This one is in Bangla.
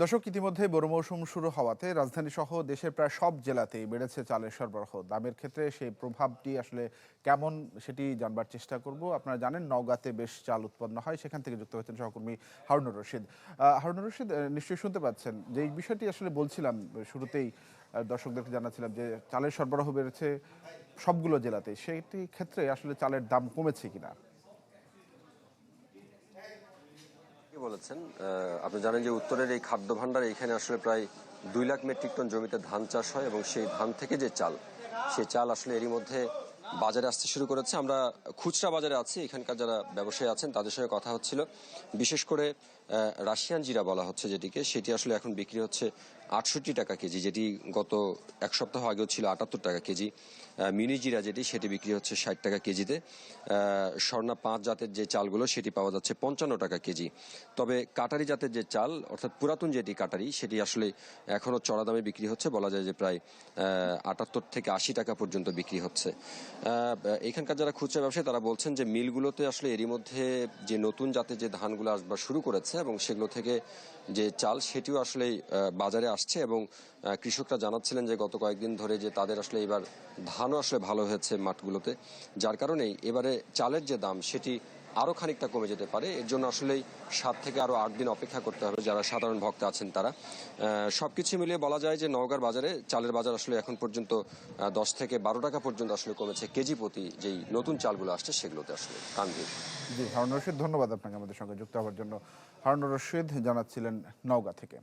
দর্শক, ইতিমধ্যে বোরো মৌসুম শুরু হওয়াতে রাজধানী সহ দেশের প্রায় সব জেলাতেই বেড়েছে চালের সরবরাহ। দামের ক্ষেত্রে সেই প্রভাবটি আসলে কেমন সেটি জানবার চেষ্টা করব। আপনারা জানেন নওগাঁতে বেশ চাল উৎপন্ন হয়, সেখান থেকে যুক্ত হয়েছেন সহকর্মী হারুনুর রশিদ। হারুনুর রশিদ, নিশ্চয়ই শুনতে পাচ্ছেন যে এই বিষয়টি আসলে বলছিলাম শুরুতেই, দর্শকদেরকে জানাচ্ছিলাম যে চালের সরবরাহ বেড়েছে সবগুলো জেলাতেই, সেটি ক্ষেত্রে আসলে চালের দাম কমেছে কিনা। বলেছেন আপনি জানেন যে উত্তরের এই খাদ্য ভাণ্ডার এখানে আসলে প্রায় 2 লাখ মেট্রিক টন জমিতে ধান চাষ হয় এবং সেই ধান থেকে যে চাল, সেই চাল আসলে এরই মধ্যে বাজারে আসতে শুরু করেছে। আমরা খুচরা বাজারে আছি, এখানকার যারা ব্যবসায়ী আছেন তাদের সঙ্গে কথা হচ্ছিল। বিশেষ করে রাশিয়ান জিরা বলা হচ্ছে যেটিকে, সেটি আসলে এখন বিক্রি হচ্ছে 68 টাকা কেজি, যেটি গত এক সপ্তাহ আগেও ছিল 78 টাকা কেজি। মিনি জিরা যেটি, সেটি বিক্রি হচ্ছে 60 টাকা কেজিতে। স্বর্ণা 5 জাতের যে চালগুলো সেটি পাওয়া যাচ্ছে 55 টাকা কেজি। তবে কাটারি জাতের যে চাল, অর্থাৎ পুরাতন যেটি কাটারি, সেটি আসলে এখনো চড়া দামে বিক্রি হচ্ছে, বলা যায় যে প্রায় 78 থেকে 80 টাকা পর্যন্ত বিক্রি হচ্ছে। এখানকার যারা খুচরা ব্যবসায়ী তারা বলছেন যে মিলগুলোতে আসলে এরই মধ্যে যে নতুন জাতের যে ধানগুলো আসবার শুরু করেছে এবং সেগুলো থেকে যে চাল সেটিও আসলে বাজারে আসছে এবং কৃষকরা জানাচ্ছিলেন যে গত কয়েকদিন ধরে যে তাদের আসলে এবার ধানও আসলে ভালো হয়েছে মাঠগুলোতে, যার কারণেই এবারে চালের যে দাম সেটি আরও খানিকটা কমে যেতে পারে। এর জন্য আসলেই 7 থেকে আরও 8 দিন অপেক্ষা করতে হবে যারা সাধারণ ভক্ত আছেন তারা। সবকিছু মিলিয়ে বলা যায় যে নওগাঁর বাজারে চালের বাজার আসলে এখন পর্যন্ত 10 থেকে 12 টাকা পর্যন্ত আসলে কমেছে কেজি প্রতি, যেই নতুন চালগুলো আসছে সেগুলোতে আসলে। তানভীর। জি, হারুনুর রশিদ, ধন্যবাদ আপনাকে আমাদের সঙ্গে যুক্ত হওয়ার জন্য। হারুনুর রশিদ জানাচ্ছিলেন নওগাঁ থেকে।